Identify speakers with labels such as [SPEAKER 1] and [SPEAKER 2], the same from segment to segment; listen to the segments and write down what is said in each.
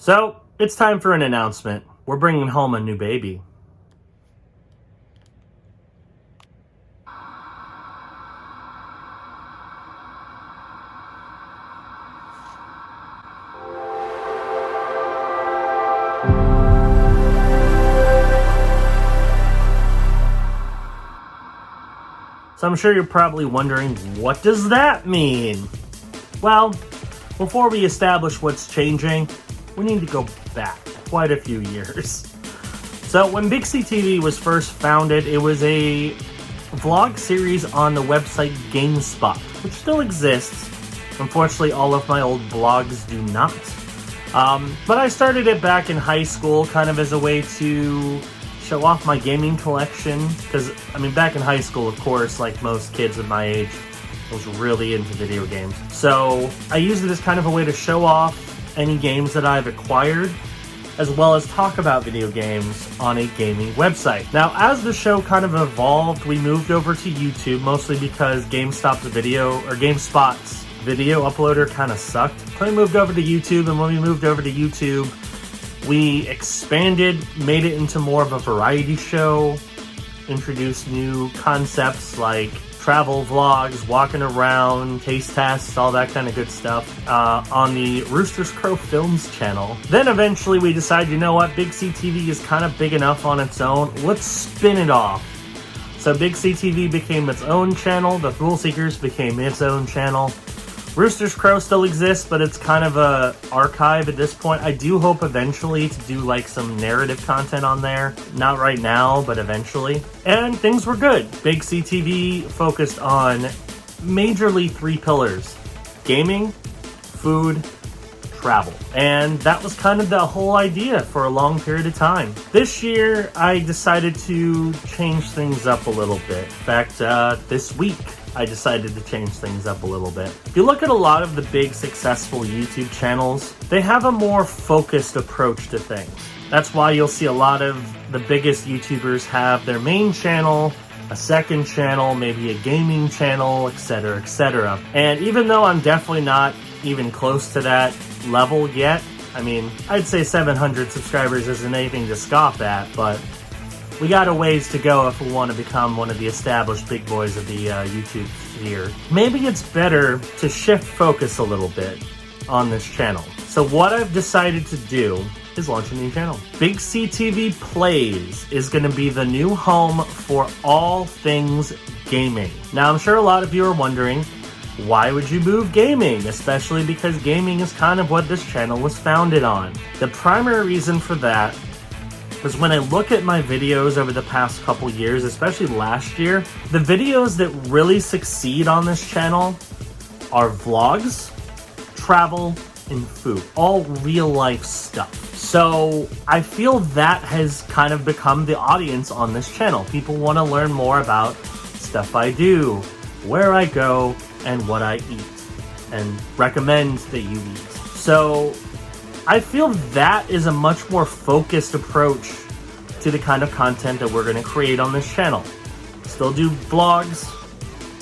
[SPEAKER 1] So, it's time for an announcement. We're bringing home a new baby. So I'm sure you're probably wondering, what does that mean? Well, before we establish what's changing, we need to go back quite a few years. So when BigCTV was first founded, it was a vlog series on the website GameSpot, which still exists. Unfortunately, all of my old blogs do not. But I started it back in high school, kind of as a way to show off my gaming collection, because back in high school, of course, like most kids of my age, I was really into video games. So I used it as kind of a way to show off any games that I've acquired, as well as talk about video games on a gaming website. Now, as the show kind of evolved, we moved over to YouTube, mostly because GameSpot's video uploader kind of sucked. So we moved over to YouTube, and when we moved over to YouTube, we expanded, made it into more of a variety show, introduced new concepts like travel vlogs, walking around, taste tests, all that kind of good stuff on the Rooster's Crow Films channel. Then eventually we decided, you know what, BigCTV is kind of big enough on its own, let's spin it off. So BigCTV became its own channel, the Thrill Seekers became its own channel. Rooster's Crow still exists, but it's kind of a archive at this point. I do hope eventually to do like some narrative content on there. Not right now, but eventually. And things were good. BigCTV focused on majorly 3 pillars: gaming, food, travel. And that was kind of the whole idea for a long period of time. This year, I decided to change things up a little bit. In fact, this week, I decided to change things up a little bit. If you look at a lot of the big successful YouTube channels, they have a more focused approach to things. That's why you'll see a lot of the biggest YouTubers have their main channel, a second channel, maybe a gaming channel, etc., etc. And even though I'm definitely not even close to that level yet, I'd say 700 subscribers isn't anything to scoff at, but we got a ways to go if we want to become one of the established big boys of the YouTube sphere. Maybe it's better to shift focus a little bit on this channel. So what I've decided to do is launch a new channel. BigCTV Plays is going to be the new home for all things gaming. Now, I'm sure a lot of you are wondering, why would you move gaming? Especially because gaming is kind of what this channel was founded on. The primary reason for that was when I look at my videos over the past couple years, especially last year, the videos that really succeed on this channel are vlogs, travel, and food. All real life stuff. So I feel that has kind of become the audience on this channel. People want to learn more about stuff I do, where I go, and what I eat, and recommend that you eat. So I feel that is a much more focused approach to the kind of content that we're going to create on this channel. Still do vlogs.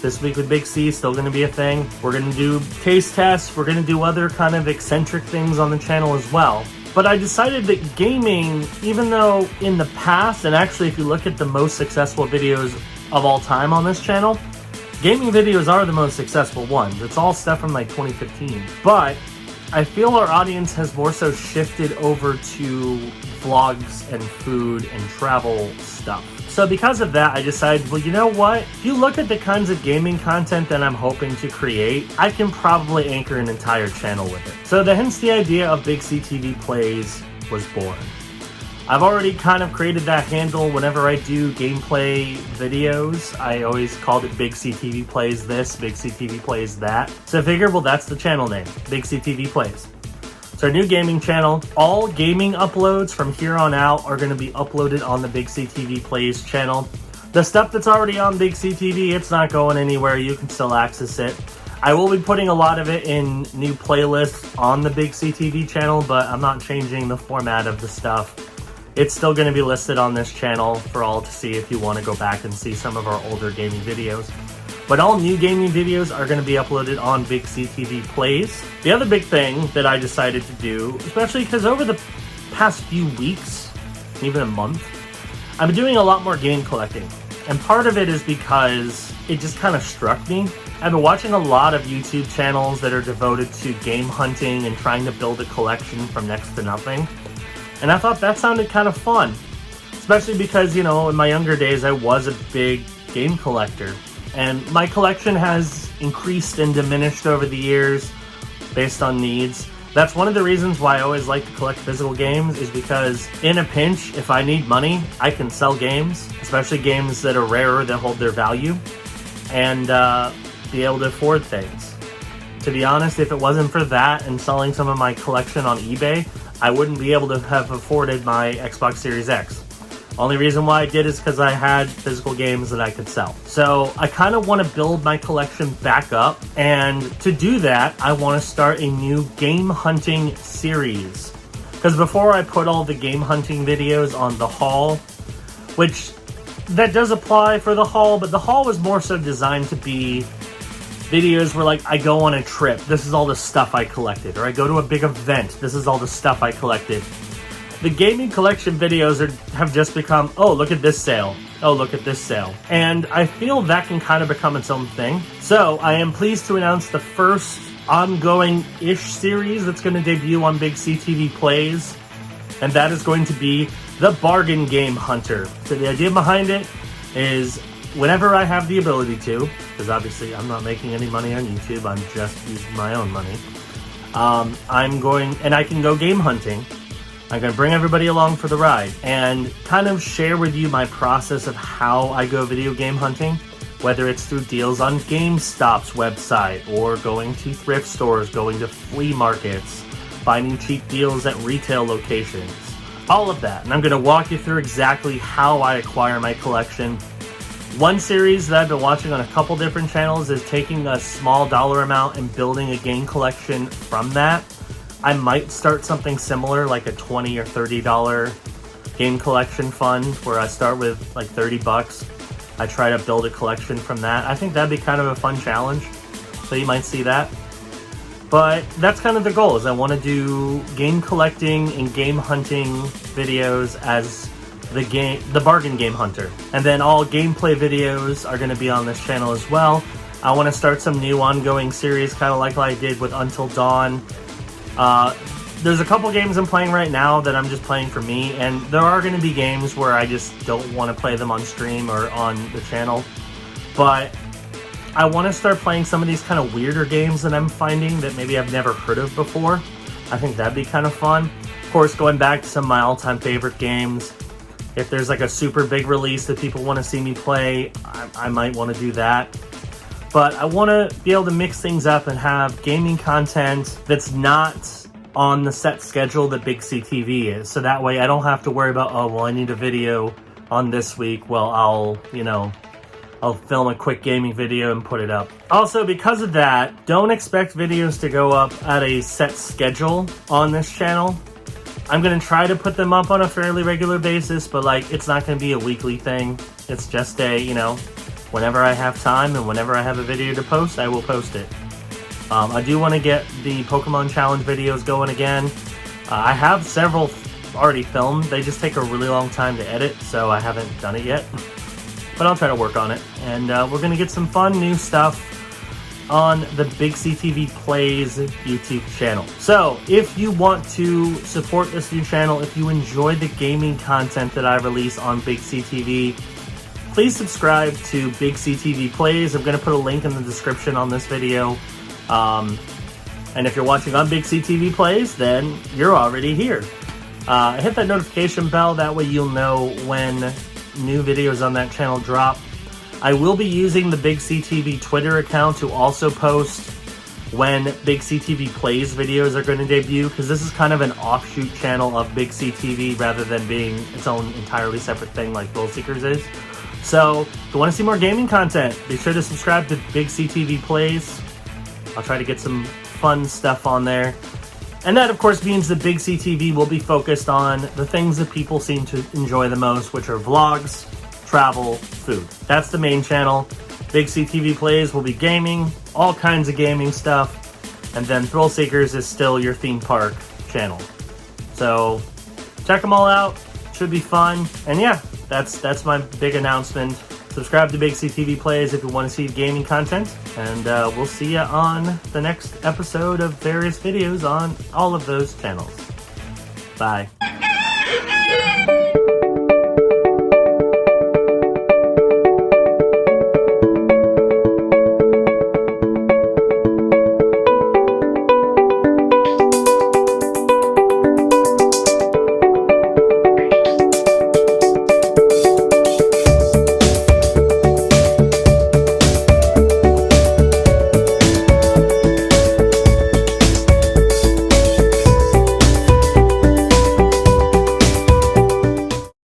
[SPEAKER 1] This week with Big C, still going to be a thing. We're going to do taste tests. We're going to do other kind of eccentric things on the channel as well. But I decided that gaming, even though in the past, and actually if you look at the most successful videos of all time on this channel, gaming videos are the most successful ones. It's all stuff from like 2015. But I feel our audience has more so shifted over to vlogs and food and travel stuff. So because of that, I decided, well, you know what? If you look at the kinds of gaming content that I'm hoping to create, I can probably anchor an entire channel with it. So hence the idea of BigCTV Plays was born. I've already kind of created that handle whenever I do gameplay videos. I always called it BigCTV Plays this, BigCTV Plays that. So I figured, well, that's the channel name, BigCTV Plays. It's our new gaming channel. All gaming uploads from here on out are going to be uploaded on the BigCTV Plays channel. The stuff that's already on BigCTV, it's not going anywhere. You can still access it. I will be putting a lot of it in new playlists on the BigCTV channel, but I'm not changing the format of the stuff. It's still going to be listed on this channel for all to see if you want to go back and see some of our older gaming videos. But all new gaming videos are going to be uploaded on BigCTV Plays. The other big thing that I decided to do, especially because over the past few weeks, even a month, I've been doing a lot more game collecting. And part of it is because it just kind of struck me. I've been watching a lot of YouTube channels that are devoted to game hunting and trying to build a collection from next to nothing. And I thought that sounded kind of fun. Especially because, you know, in my younger days, I was a big game collector. And my collection has increased and diminished over the years based on needs. That's one of the reasons why I always like to collect physical games, is because in a pinch, if I need money, I can sell games, especially games that are rarer that hold their value, and be able to afford things. To be honest, if it wasn't for that and selling some of my collection on eBay, I wouldn't be able to have afforded my Xbox Series X. Only reason why I did is because I had physical games that I could sell. So I kind of want to build my collection back up, and to do that, I want to start a new game hunting series. Because before I put all the game hunting videos on the haul, which that does apply for the haul, but the haul was more so designed to be videos where, like, I go on a trip, this is all the stuff I collected, or I go to a big event, this is all the stuff I collected. The gaming collection videos have just become, oh, look at this sale. Oh, look at this sale. And I feel that can kind of become its own thing. So I am pleased to announce the first ongoing-ish series that's going to debut on BigCTV Plays. And that is going to be the Bargain Game Hunter. So the idea behind it is whenever I have the ability to, because obviously I'm not making any money on YouTube, I'm just using my own money. I can go game hunting. I'm going to bring everybody along for the ride and kind of share with you my process of how I go video game hunting, whether it's through deals on GameStop's website or going to thrift stores, going to flea markets, finding cheap deals at retail locations, all of that. And I'm going to walk you through exactly how I acquire my collection. One series that I've been watching on a couple different channels is taking a small dollar amount and building a game collection from that. I might start something similar, like a $20 or $30 game collection fund, where I start with like $30. I try to build a collection from that. I think that'd be kind of a fun challenge, so you might see that. But that's kind of the goal, is I want to do game collecting and game hunting videos as the Bargain Game Hunter. And then all gameplay videos are going to be on this channel as well. I want to start some new ongoing series, kind of like I did with Until Dawn. There's a couple games I'm playing right now that I'm just playing for me, and there are going to be games where I just don't want to play them on stream or on the channel. But I want to start playing some of these kind of weirder games that I'm finding that maybe I've never heard of before. I think that'd be kind of fun. Of course, going back to some of my all-time favorite games. If there's like a super big release that people want to see me play, I might want to do that. But I want to be able to mix things up and have gaming content that's not on the set schedule that BigCTV is. So that way I don't have to worry about, oh, well, I need a video on this week. Well, I'll film a quick gaming video and put it up. Also, because of that, don't expect videos to go up at a set schedule on this channel. I'm going to try to put them up on a fairly regular basis, but like, it's not going to be a weekly thing. It's just a, whenever I have time and whenever I have a video to post, I will post it. I do want to get the Pokemon Challenge videos going again. I have several already filmed. They just take a really long time to edit, so I haven't done it yet. But I'll try to work on it. And we're going to get some fun new stuff on the BigCTV Plays YouTube channel. So, if you want to support this new channel, if you enjoy the gaming content that I release on BigCTV, please subscribe to BigCTV Plays. I'm going to put a link in the description on this video. And if you're watching on BigCTV Plays, then you're already here. Hit that notification bell, that way you'll know when new videos on that channel drop. I will be using the BigCTV Twitter account to also post when BigCTV Plays videos are going to debut, because this is kind of an offshoot channel of BigCTV rather than being its own entirely separate thing like Goal Seekers is. So, if you want to see more gaming content, be sure to subscribe to BigCTV Plays. I'll try to get some fun stuff on there. And that, of course, means that BigCTV will be focused on the things that people seem to enjoy the most, which are vlogs, travel, food. That's the main channel. BigCTV Plays will be gaming, all kinds of gaming stuff. And then Thrill Seekers is still your theme park channel. So check them all out. Should be fun. And yeah, that's my big announcement. Subscribe to BigCTV Plays if you want to see gaming content. And we'll see you on the next episode of various videos on all of those channels. Bye.